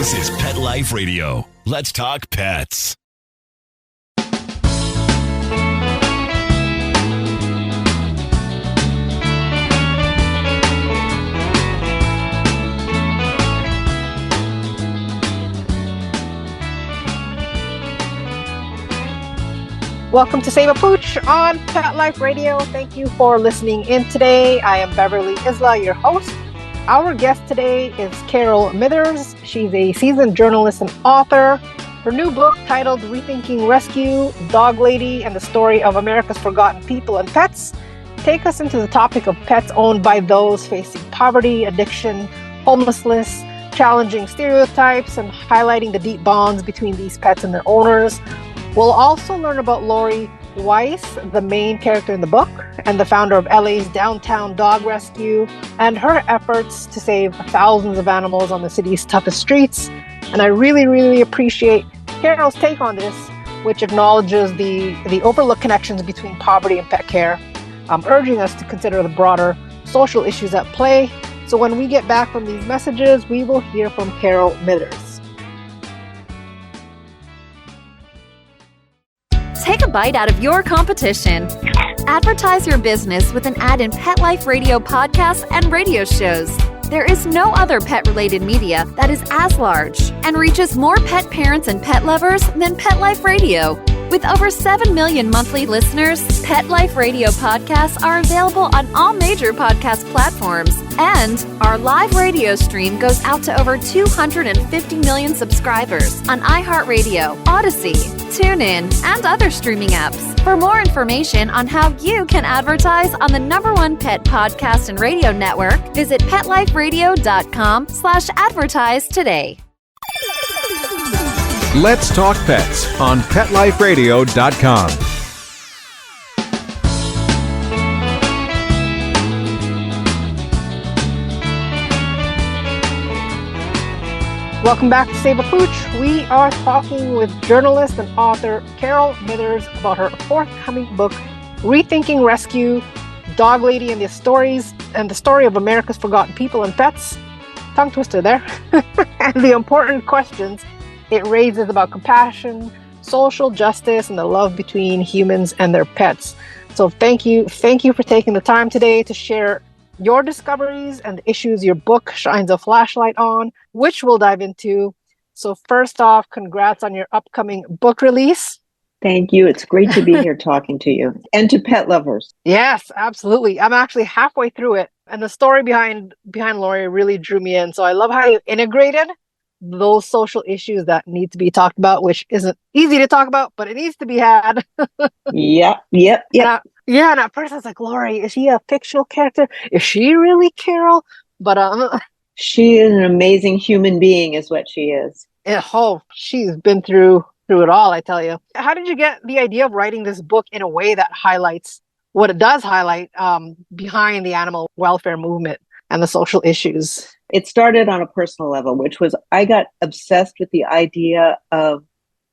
This is Pet Life Radio. Let's talk pets. Welcome to Save a Pooch on Pet Life Radio. Thank you for listening in today. I am Beverly Isla, your host. Our guest today is Carol Mithers. She's a seasoned journalist and author. Her new book, titled Rethinking Rescue, Dog Lady and the Story of America's Forgotten People and Pets, take us into the topic of pets owned by those facing poverty, addiction, homelessness, challenging stereotypes, and highlighting the deep bonds between these pets and their owners. We'll also learn about Lori Weiss, the main character in the book, and the founder of LA's Downtown Dog Rescue, and her efforts to save thousands of animals on the city's toughest streets. And I really appreciate Carol's take on this, which acknowledges the overlooked connections between poverty and pet care, urging us to consider the broader social issues at play. So when we get back from these messages, we will hear from Carol Mithers. Take a bite out of your competition. Advertise your business with an ad in Pet Life Radio podcasts and radio shows. There is no other pet-related media that is as large and reaches more pet parents and pet lovers than Pet Life Radio. With over 7 million monthly listeners, Pet Life Radio podcasts are available on all major podcast platforms, and our live radio stream goes out to over 250 million subscribers on iHeartRadio, Odyssey, TuneIn, and other streaming apps. For more information on how you can advertise on the #1 pet podcast and radio network, visit PetLifeRadio.com/advertise today. Let's Talk Pets on PetLifeRadio.com. Welcome back to Save a Pooch. We are talking with journalist and author Carol Mithers about her forthcoming book, Rethinking Rescue, Dog Lady and the Story of America's Forgotten People and Pets. Tongue twister there. And the important questions it raises about compassion, social justice, and the love between humans and their pets. So thank you for taking the time today to share your discoveries and the issues your book shines a flashlight on, which we'll dive into. So first off, congrats on your upcoming book release. Thank you. It's great to be here talking to you and to pet lovers. Yes, absolutely. I'm actually halfway through it, and the story behind Lori really drew me in. So I love how you integrated those social issues that need to be talked about, which isn't easy to talk about, but it needs to be had. Yep. And at first I was like, Lori, is she a fictional character? Is she really Carol? But she is an amazing human being, is what she is. She's been through it all, I tell you. How did you get the idea of writing this book in a way that highlights what it does highlight behind the animal welfare movement and the social issues? It started on a personal level, which was I got obsessed with the idea of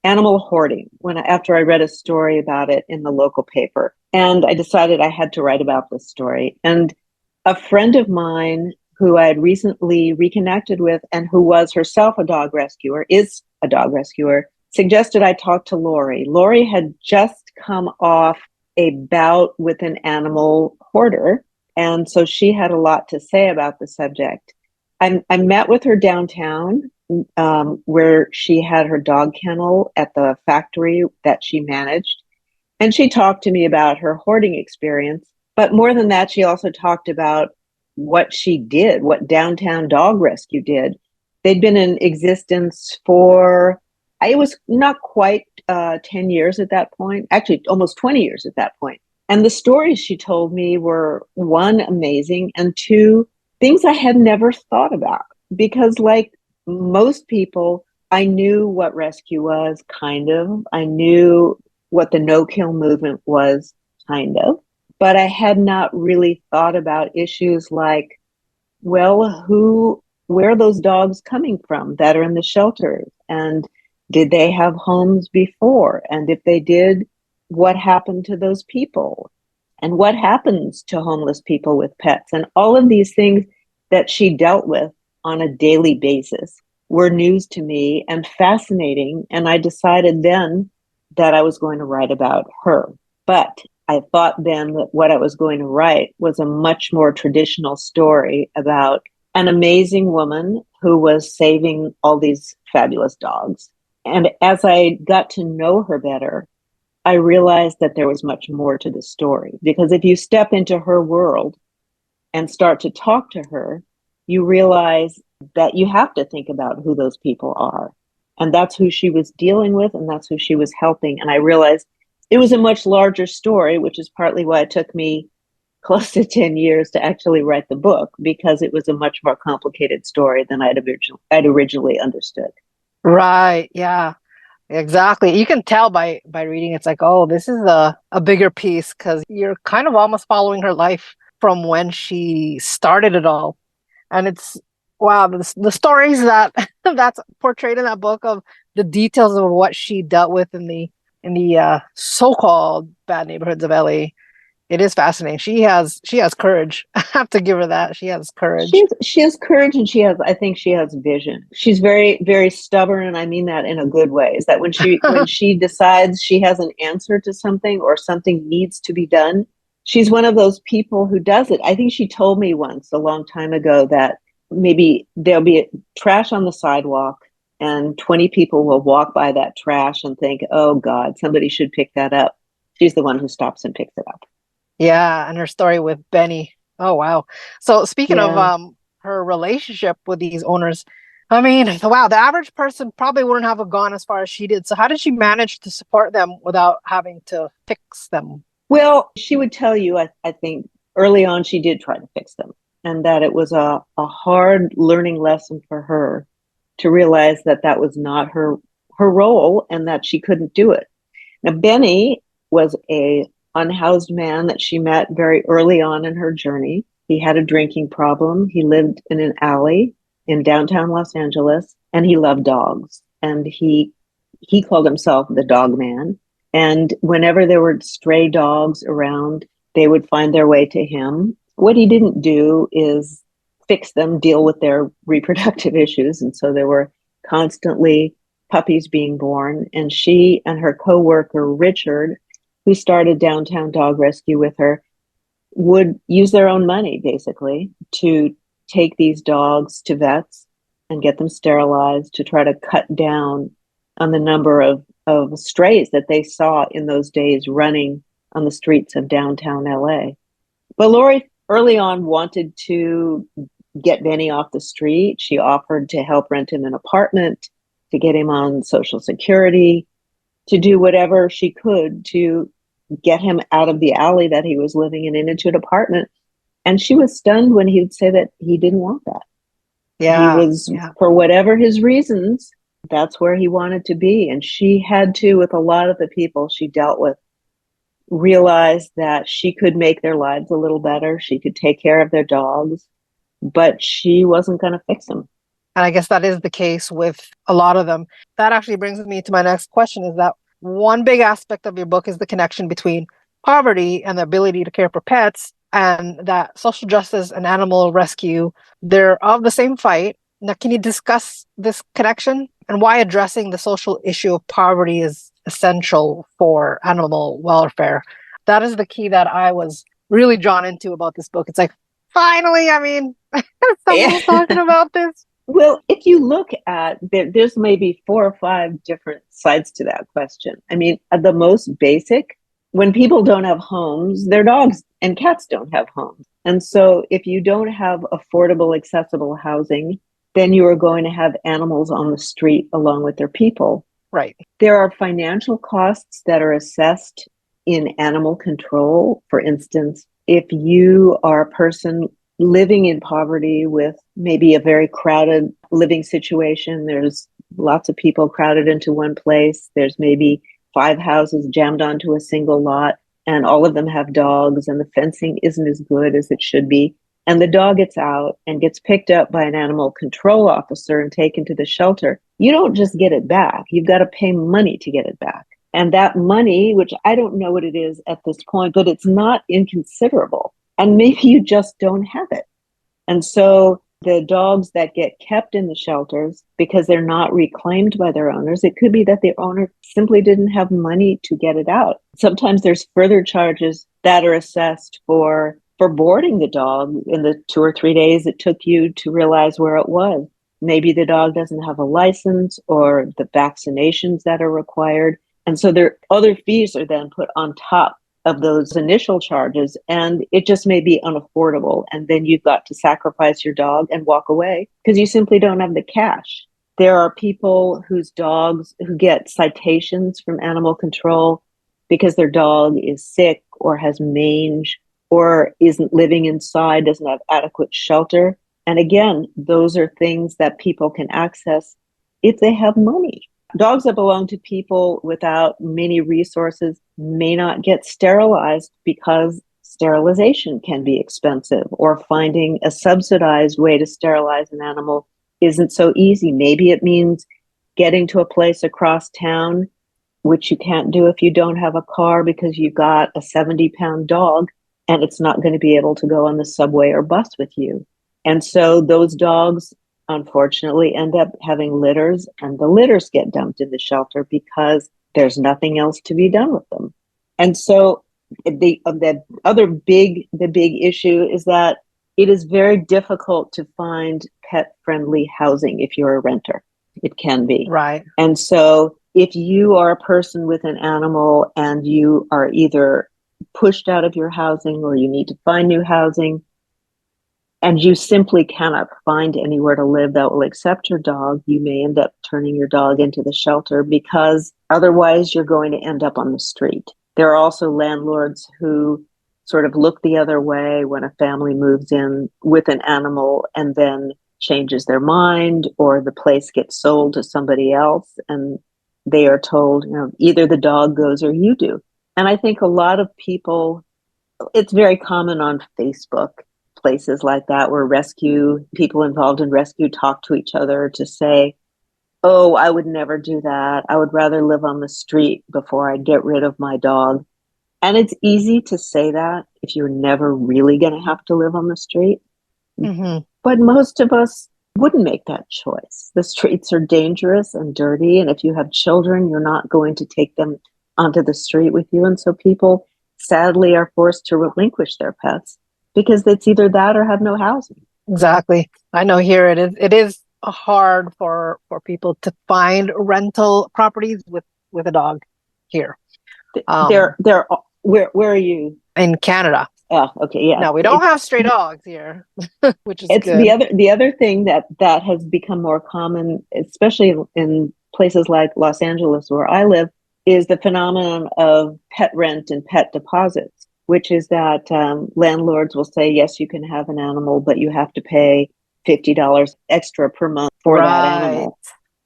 animal hoarding after I read a story about it in the local paper. And I decided I had to write about this story. And a friend of mine who I had recently reconnected with and who was herself is a dog rescuer, suggested I talk to Lori. Lori had just come off a bout with an animal hoarder. And so she had a lot to say about the subject. I met with her downtown where she had her dog kennel at the factory that she managed. And she talked to me about her hoarding experience. But more than that, she also talked about what she did, what Downtown Dog Rescue did. They'd been in existence for, it was not quite 10 years at that point, actually almost 20 years at that point. And the stories she told me were, one, amazing, and two, things I had never thought about. Because like most people, I knew what rescue was, kind of. I knew what the no-kill movement was, kind of. But I had not really thought about issues like, well, where are those dogs coming from that are in the shelters? And did they have homes before? And if they did, what happened to those people? And what happens to homeless people with pets? And all of these things that she dealt with on a daily basis. were news to me and fascinating. And I decided then that I was going to write about her. But I thought then that what I was going to write was a much more traditional story about an amazing woman who was saving all these fabulous dogs. And as I got to know her better, I realized that there was much more to the story. Because if you step into her world and start to talk to her, you realize that you have to think about who those people are. And that's who she was dealing with, and that's who she was helping. And I realized it was a much larger story, which is partly why it took me close to 10 years to actually write the book, because it was a much more complicated story than I'd originally understood. Right. Yeah. Exactly. You can tell by reading. It's like, oh, this is a bigger piece, because you're kind of almost following her life from when she started it all. And it's wow, the stories that that's portrayed in that book, of the details of what she dealt with in the so-called bad neighborhoods of LA. It is fascinating. She has courage. I have to give her that. She has courage. She has courage, and I think she has vision. She's very, very stubborn, and I mean that in a good way. Is that when she decides she has an answer to something, or something needs to be done, she's one of those people who does it. I think she told me once a long time ago that maybe there'll be trash on the sidewalk, and 20 people will walk by that trash and think, oh God, somebody should pick that up. She's the one who stops and picks it up. Yeah, and her story with Benny. Oh wow. So speaking of Yeah. her relationship with these owners, I mean, wow, the average person probably wouldn't have gone as far as she did. So how did she manage to support them without having to fix them? Well, she would tell you, I think early on she did try to fix them, and that it was a hard learning lesson for her to realize that that was not her role, and that she couldn't do it. Now, Benny was a unhoused man that she met very early on in her journey. He had a drinking problem. He lived in an alley in downtown Los Angeles, and he loved dogs. And he called himself the dog man. And whenever there were stray dogs around, they would find their way to him. What he didn't do is fix them, deal with their reproductive issues. And so there were constantly puppies being born. And she and her coworker, Richard, who started Downtown Dog Rescue with her, would use their own money, basically, to take these dogs to vets and get them sterilized, to try to cut down on the number of strays that they saw in those days running on the streets of downtown LA. But Lori early on wanted to get Benny off the street. She offered to help rent him an apartment, to get him on Social Security, to do whatever she could to get him out of the alley that he was living in and into an apartment. And she was stunned when he would say that he didn't want that. Yeah. He was, for whatever his reasons, that's where he wanted to be. And she had to, with a lot of the people she dealt with, realize that she could make their lives a little better. She could take care of their dogs, but she wasn't going to fix them. And I guess that is the case with a lot of them. That actually brings me to my next question, is that one big aspect of your book is the connection between poverty and the ability to care for pets, and that social justice and animal rescue, they're of the same fight. Now, can you discuss this connection and why addressing the social issue of poverty is essential for animal welfare? That is the key that I was really drawn into about this book. It's like, finally, I mean, someone's talking about this. Well, if you look at, there's maybe 4 or 5 different sides to that question. I mean, at the most basic, when people don't have homes, their dogs and cats don't have homes. And so if you don't have affordable, accessible housing, then you are going to have animals on the street along with their people. Right. There are financial costs that are assessed in animal control. For instance, if you are a person living in poverty with maybe a very crowded living situation, there's lots of people crowded into one place, there's maybe 5 houses jammed onto a single lot, and all of them have dogs, and the fencing isn't as good as it should be, and the dog gets out and gets picked up by an animal control officer and taken to the shelter, you don't just get it back. You've got to pay money to get it back. And that money, which I don't know what it is at this point, but it's not inconsiderable. And maybe you just don't have it. And so The dogs that get kept in the shelters because they're not reclaimed by their owners, it could be that the owner simply didn't have money to get it out. Sometimes there's further charges that are assessed for boarding the dog in the 2 or 3 days it took you to realize where it was. Maybe the dog doesn't have a license or the vaccinations that are required. And so there other fees are then put on top of those initial charges, and it just may be unaffordable. And then you've got to sacrifice your dog and walk away because you simply don't have the cash. There are people whose dogs who get citations from animal control because their dog is sick or has mange or isn't living inside, doesn't have adequate shelter. And again, those are things that people can access if they have money. Dogs that belong to people without many resources may not get sterilized because sterilization can be expensive, or finding a subsidized way to sterilize an animal isn't so easy. Maybe it means getting to a place across town, which you can't do if you don't have a car because you've got a 70-pound dog and it's not going to be able to go on the subway or bus with you. And so those dogs unfortunately end up having litters, and the litters get dumped in the shelter because there's nothing else to be done with them. And so the big issue is that it is very difficult to find pet-friendly housing if you're a renter. It can be. Right. And so if you are a person with an animal and you are either pushed out of your housing or you need to find new housing, and you simply cannot find anywhere to live that will accept your dog, you may end up turning your dog into the shelter because otherwise you're going to end up on the street. There are also landlords who sort of look the other way when a family moves in with an animal and then changes their mind, or the place gets sold to somebody else and they are told, either the dog goes or you do. And I think a lot of people, it's very common on Facebook, places like that, where people involved in rescue talk to each other to say, oh, I would never do that. I would rather live on the street before I get rid of my dog. And it's easy to say that if you're never really going to have to live on the street. Mm-hmm. But most of us wouldn't make that choice. The streets are dangerous and dirty. And if you have children, you're not going to take them onto the street with you. And so people sadly are forced to relinquish their pets because it's either that or have no housing. Exactly. I know here it is hard for people to find rental properties with a dog here. Where are you? In Canada. Oh, okay, yeah. No, we don't have stray dogs here, which is good. The other thing that has become more common, especially in places like Los Angeles where I live, is the phenomenon of pet rent and pet deposits, which is that landlords will say, yes, you can have an animal, but you have to pay $50 extra per month for that animal.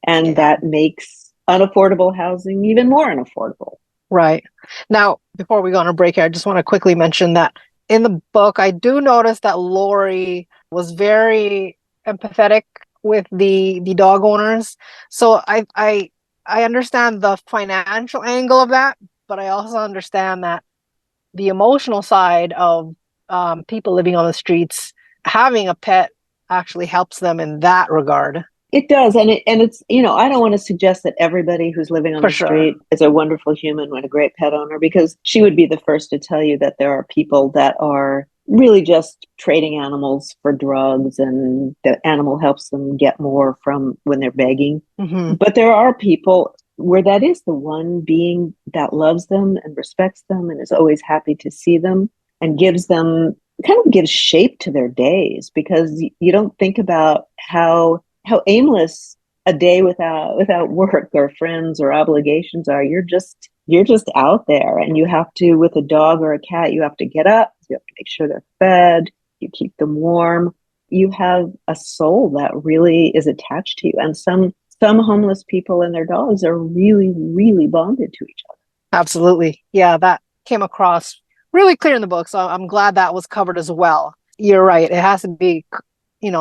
And that makes unaffordable housing even more unaffordable. Right. Now, before we go on a break here, I just want to quickly mention that in the book, I do notice that Lori was very empathetic with the dog owners. So I understand the financial angle of that, but I also understand that the emotional side of people living on the streets, having a pet actually helps them in that regard. It does. And it's, I don't want to suggest that everybody who's living on the street is a wonderful human and a great pet owner, because she would be the first to tell you that there are people that are really just trading animals for drugs, and the animal helps them get more from when they're begging. Mm-hmm. But there are people where that is the one being that loves them and respects them and is always happy to see them and gives shape to their days, because you don't think about how aimless a day without work or friends or obligations are. You're just out there, and you have to, with a dog or a cat, you have to get up, you have to make sure they're fed, you keep them warm. You have a soul that really is attached to you. And some homeless people and their dogs are really, really bonded to each other. Absolutely. Yeah, that came across really clear in the book. So I'm glad that was covered as well. You're right. It has to be,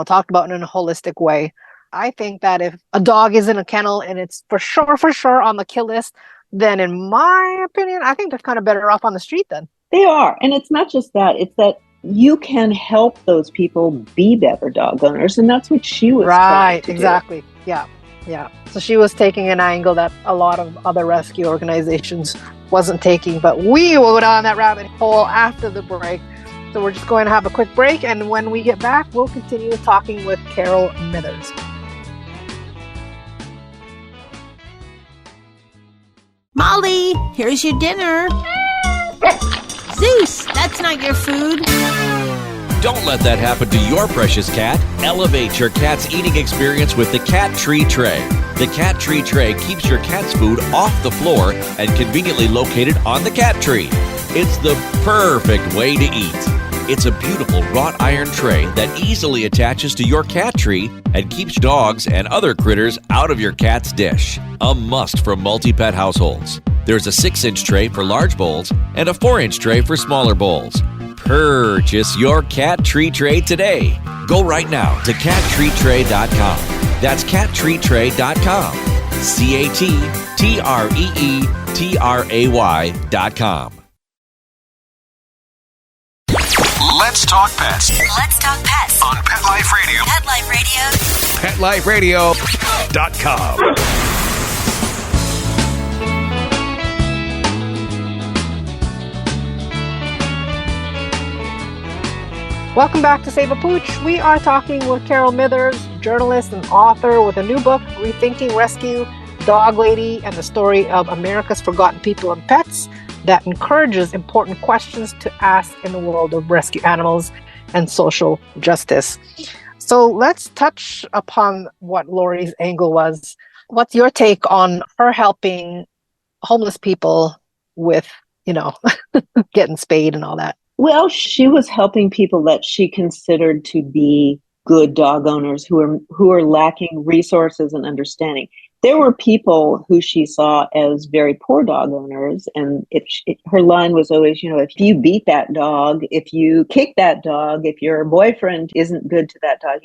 talked about in a holistic way. I think that if a dog is in a kennel and it's for sure on the kill list, then in my opinion, I think they're kind of better off on the street then. They are. And it's not just that. It's that you can help those people be better dog owners. And that's what she was trying to exactly. do. Yeah. So she was taking an angle that a lot of other rescue organizations wasn't taking, but we will go down that rabbit hole after the break. So we're just going to have a quick break, and when we get back, we'll continue talking with Carol Mithers. Molly, here's your dinner. Zeus, that's not your food. Don't let that happen to your precious cat. Elevate your cat's eating experience with the Cat Tree Tray. The Cat Tree Tray keeps your cat's food off the floor and conveniently located on the cat tree. It's the perfect way to eat. It's a beautiful wrought iron tray that easily attaches to your cat tree and keeps dogs and other critters out of your cat's dish. A must for multi-pet households. There's a 6-inch tray for large bowls and a 4-inch tray for smaller bowls. Purchase your Cat Tree Tray today. Go right now to cattreetray.com. That's cattreetray.com. CATTREETRAY.com. Let's talk pets Let's talk pets on Pet Life Radio. Pet Life Radio. PetLifeRadio.com. Welcome back to Save a Pooch. We are talking with Carol Mithers, journalist and author with a new book, Rethinking Rescue, Dog Lady, and the Story of America's Forgotten People and Pets, that encourages important questions to ask in the world of rescue animals and social justice. So let's touch upon what Lori's angle was. What's your take on her helping homeless people with, getting spayed and all that? Well, she was helping people that she considered to be good dog owners who are lacking resources and understanding. There were people who she saw as very poor dog owners, and her line was always, if you beat that dog, if you kick that dog, if your boyfriend isn't good to that dog,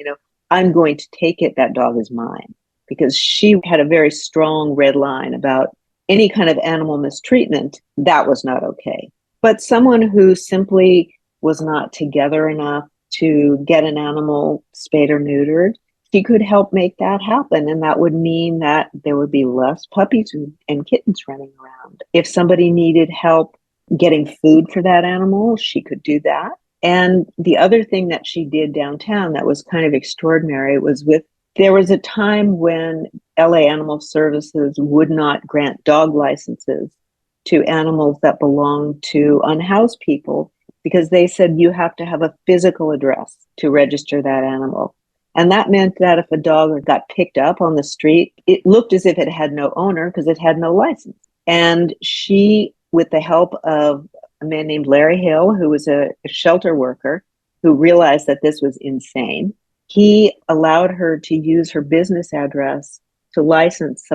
I'm going to take it. That dog is mine. Because she had a very strong red line about any kind of animal mistreatment. That was not okay. But someone who simply was not together enough to get an animal spayed or neutered, she could help make that happen. And that would mean that there would be less puppies and kittens running around. If somebody needed help getting food for that animal, she could do that. And the other thing that she did downtown that was kind of extraordinary was there was a time when LA Animal Services would not grant dog licenses to animals that belonged to unhoused people because they said you have to have a physical address to register that animal. And that meant that if a dog got picked up on the street, it looked as if it had no owner because it had no license. And she, with the help of a man named Larry Hill, who was a shelter worker who realized that this was insane, he allowed her to use her business address to license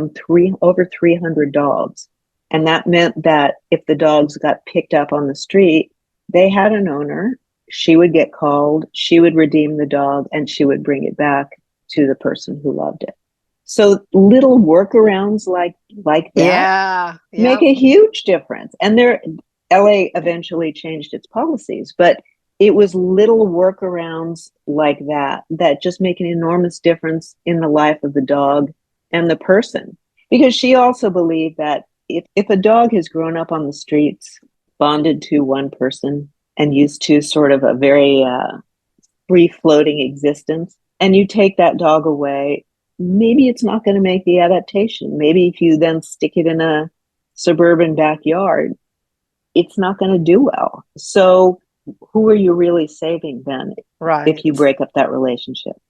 over 300 dogs. And that meant that if the dogs got picked up on the street, they had an owner. She would get called, she would redeem the dog, and she would bring it back to the person who loved it. So little workarounds like that make a huge difference. And LA eventually changed its policies, but it was little workarounds like that just make an enormous difference in the life of the dog and the person. Because she also believed that if a dog has grown up on the streets, bonded to one person, and used to sort of a very free-floating existence, and you take that dog away, maybe it's not going to make the adaptation. Maybe if you then stick it in a suburban backyard, it's not going to do well. So who are you really saving then if you break up that relationship?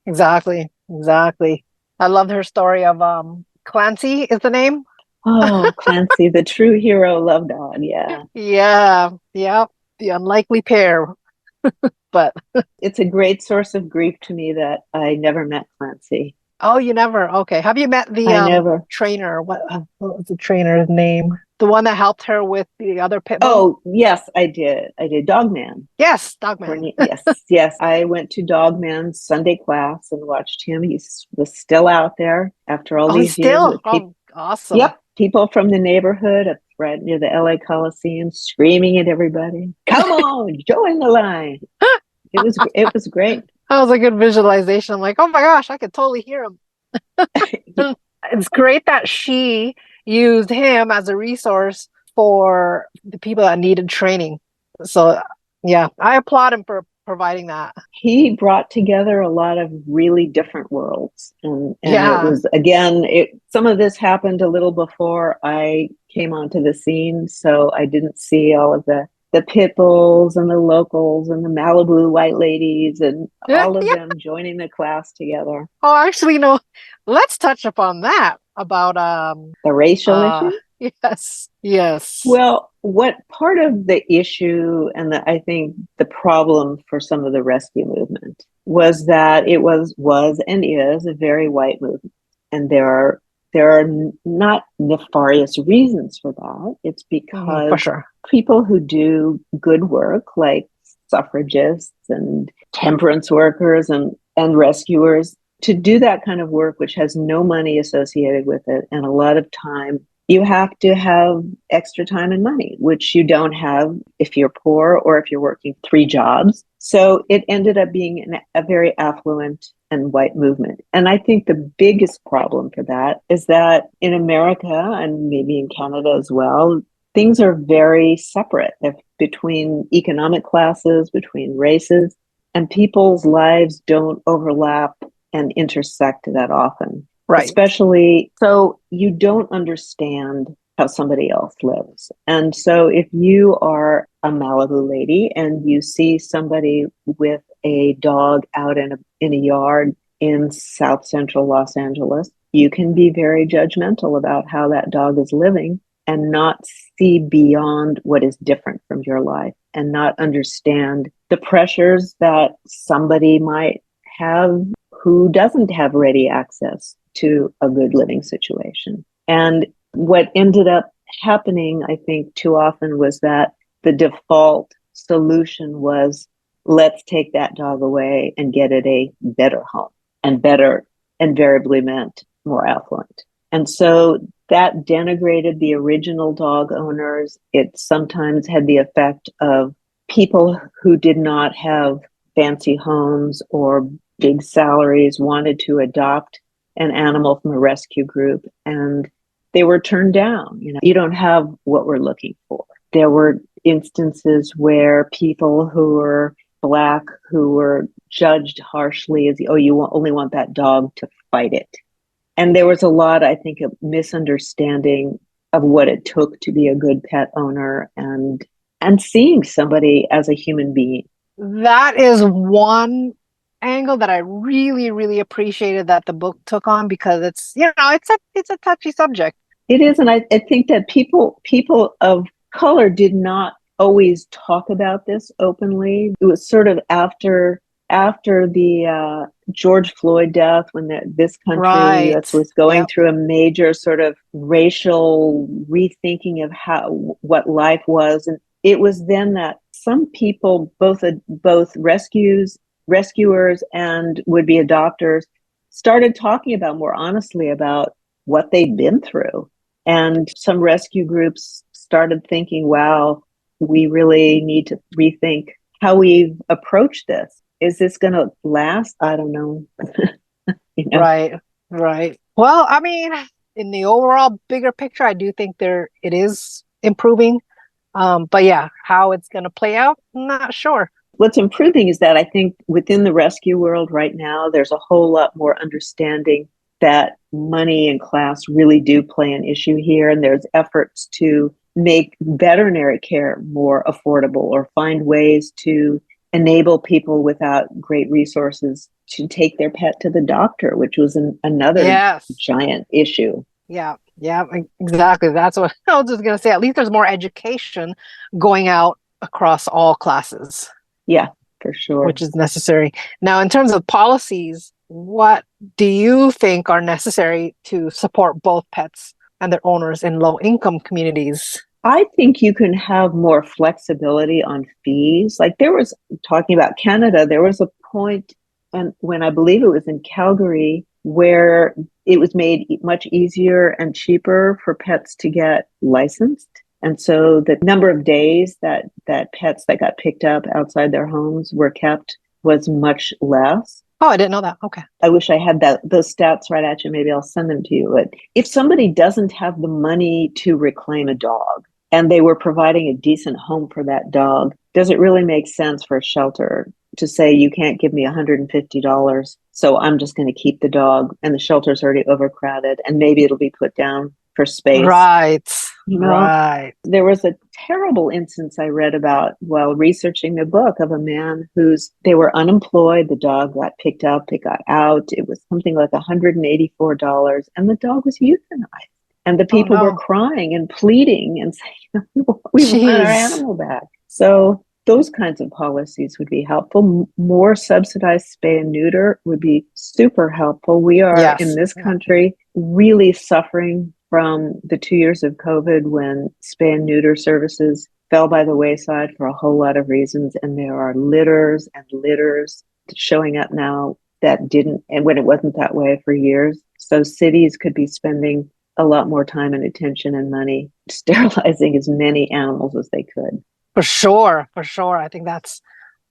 Exactly. I loved her story of Clancy is the name. Oh, Clancy, the true hero love dog. Yeah. The unlikely pair. But it's a great source of grief to me that I never met Clancy. Oh, you never? Okay. Have you met the trainer? What was the trainer's name? The one that helped her with the other pit bull? Oh, yes, I did. Dogman. Yes, Dogman. Yes. I went to Dogman's Sunday class and watched him. He was still out there after all these years. Awesome. Yep. People from the neighborhood, right near the LA Coliseum, screaming at everybody, "Come on, join the line." It was great. That was a good visualization. I'm like, oh my gosh, I could totally hear him. It's great that she used him as a resource for the people that needed training. So, yeah, I applaud him for providing that. He brought together a lot of really different worlds. And Yeah. it was, again, some of this happened a little before I came onto the scene. So I didn't see all of the pit bulls and the locals and the Malibu white ladies and all of them joining the class together. Oh, actually, no. Let's touch upon that about the racial issue. Yes. Well, what part of the issue and I think the problem for some of the rescue movement was that it was and is a very white movement, and there are not nefarious reasons for that. It's because for sure. People who do good work, like suffragists and temperance workers and rescuers, to do that kind of work, which has no money associated with it and a lot of time, you have to have extra time and money, which you don't have if you're poor or if you're working 3 jobs. So it ended up being a very affluent and white movement. And I think the biggest problem for that is that in America, and maybe in Canada as well, things are very separate between economic classes, between races, and people's lives don't overlap and intersect that often. Right. Especially, so you don't understand how somebody else lives. And so if you are a Malibu lady and you see somebody with a dog out in a yard in South Central Los Angeles, you can be very judgmental about how that dog is living and not see beyond what is different from your life and not understand the pressures that somebody might have who doesn't have ready access to a good living situation. And what ended up happening, I think, too often was that the default solution was, let's take that dog away and get it a better home. And better invariably meant more affluent. And so that denigrated the original dog owners. It sometimes had the effect of people who did not have fancy homes or big salaries wanted to adopt an animal from a rescue group, and they were turned down. You don't have what we're looking for. There were instances where people who were Black who were judged harshly as, oh, you only want that dog to fight it. And there was a lot, I think, of misunderstanding of what it took to be a good pet owner and seeing somebody as a human being. That is one angle that I really, really appreciated that the book took on, because it's a touchy subject. It is, and I think that people of color did not always talk about this openly. It was sort of after the George Floyd death, when this country was going through a major sort of racial rethinking of what life was, and it was then that some people, both rescuers and would-be adopters, started talking about more honestly about what they'd been through. And some rescue groups started thinking, wow, we really need to rethink how we've approached this. Is this going to last? I don't know. Right. Well, I mean, in the overall bigger picture, I do think it is improving. But yeah, how it's going to play out, I'm not sure. What's improving is that I think within the rescue world right now, there's a whole lot more understanding that money and class really do play an issue here. And there's efforts to make veterinary care more affordable or find ways to enable people without great resources to take their pet to the doctor, which was another giant issue. Yeah, exactly. That's what I was just going to say. At least there's more education going out across all classes. Yeah, for sure. Which is necessary. Now, in terms of policies, what do you think are necessary to support both pets and their owners in low-income communities? I think you can have more flexibility on fees. Like there was, talking about Canada, there was a point when I believe it was in Calgary where it was made much easier and cheaper for pets to get licensed. And so the number of days that pets that got picked up outside their homes were kept was much less. Oh, I didn't know that. Okay. I wish I had those stats right at you. Maybe I'll send them to you. But if somebody doesn't have the money to reclaim a dog and they were providing a decent home for that dog, does it really make sense for a shelter to say, you can't give me $150, so I'm just going to keep the dog, and the shelter's already overcrowded, and maybe it'll be put down for space? Right. You know, right. There was a terrible instance I read about while researching the book of a man they were unemployed. The dog got picked up, it got out. It was something like $184, and the dog was euthanized. And the people were crying and pleading and saying, we want our animal back. So those kinds of policies would be helpful. More subsidized spay and neuter would be super helpful. We are in this country really suffering from the 2 years of COVID when spay and neuter services fell by the wayside for a whole lot of reasons. And there are litters and litters showing up now that didn't, and when it wasn't that way for years. So cities could be spending a lot more time and attention and money sterilizing as many animals as they could. For sure. I think that's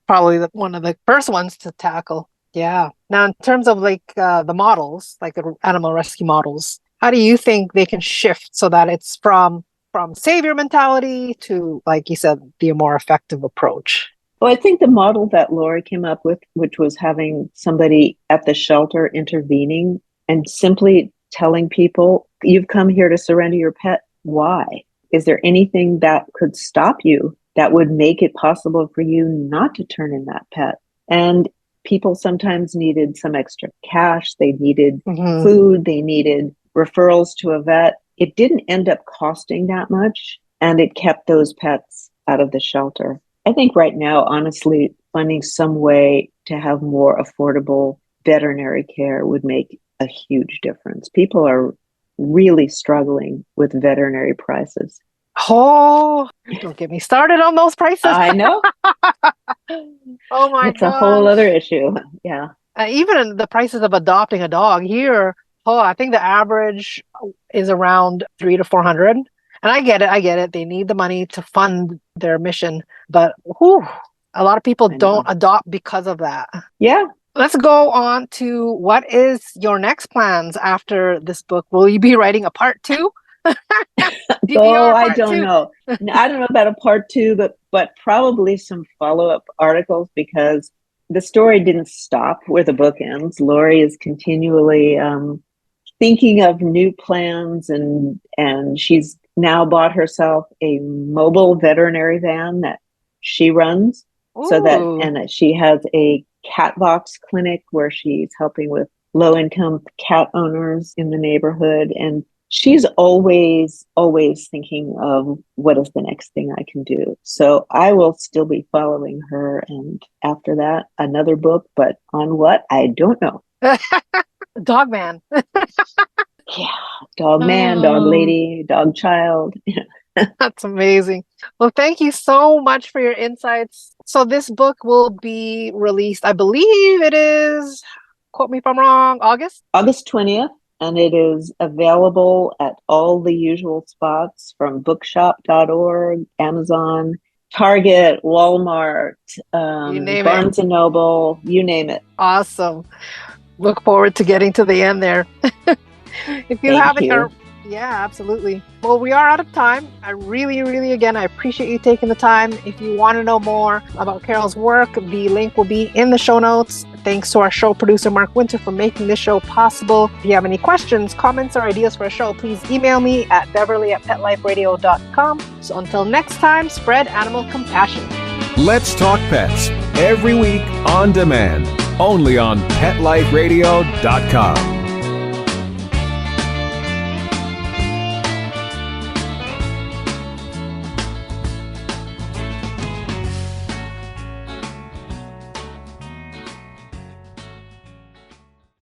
probably one of the first ones to tackle. Yeah. Now, in terms of like the models, like the animal rescue models, how do you think they can shift so that it's from savior mentality to, like you said, the more effective approach? Well, I think the model that Lori came up with, which was having somebody at the shelter intervening and simply telling people, you've come here to surrender your pet. Why? Is there anything that could stop you that would make it possible for you not to turn in that pet? And people sometimes needed some extra cash. They needed food. They needed referrals to a vet. It didn't end up costing that much, and it kept those pets out of the shelter. I think right now, honestly, finding some way to have more affordable veterinary care would make a huge difference. People are really struggling with veterinary prices. Oh, don't get me started on those prices. I know. Oh my god. It's a whole other issue. Yeah. Even the prices of adopting a dog here, I think the average is around $300 to $400. And I get it. They need the money to fund their mission. But a lot of people don't adopt because of that. Yeah. Let's go on to what is your next plans after this book? Will you be writing a part 2? I don't know. I don't know about a part 2, but probably some follow-up articles, because the story didn't stop where the book ends. Lori is continually thinking of new plans, and she's now bought herself a mobile veterinary van that she runs. Ooh. And she has a cat box clinic where she's helping with low-income cat owners in the neighborhood. And she's always thinking of what is the next thing I can do. So I will still be following her. And after that, another book, but on what? I don't know. Dog man. Yeah. Dog man, dog lady, dog child. That's amazing. Well, thank you so much for your insights. So this book will be released, I believe it is, quote me if I'm wrong, August 20th. And it is available at all the usual spots, from bookshop.org, Amazon, Target, Walmart, Barnes & Noble, you name it. Awesome. Look forward to getting to the end there. If you haven't heard, yeah, absolutely. Well, we are out of time. I really, again, I appreciate you taking the time. If you want to know more about Carol's work, the link will be in the show notes. Thanks to our show producer, Mark Winter, for making this show possible. If you have any questions, comments, or ideas for a show, please email me at beverly@petliferadio.com. So until next time, spread animal compassion. Let's Talk Pets, every week on demand, only on PetLifeRadio.com.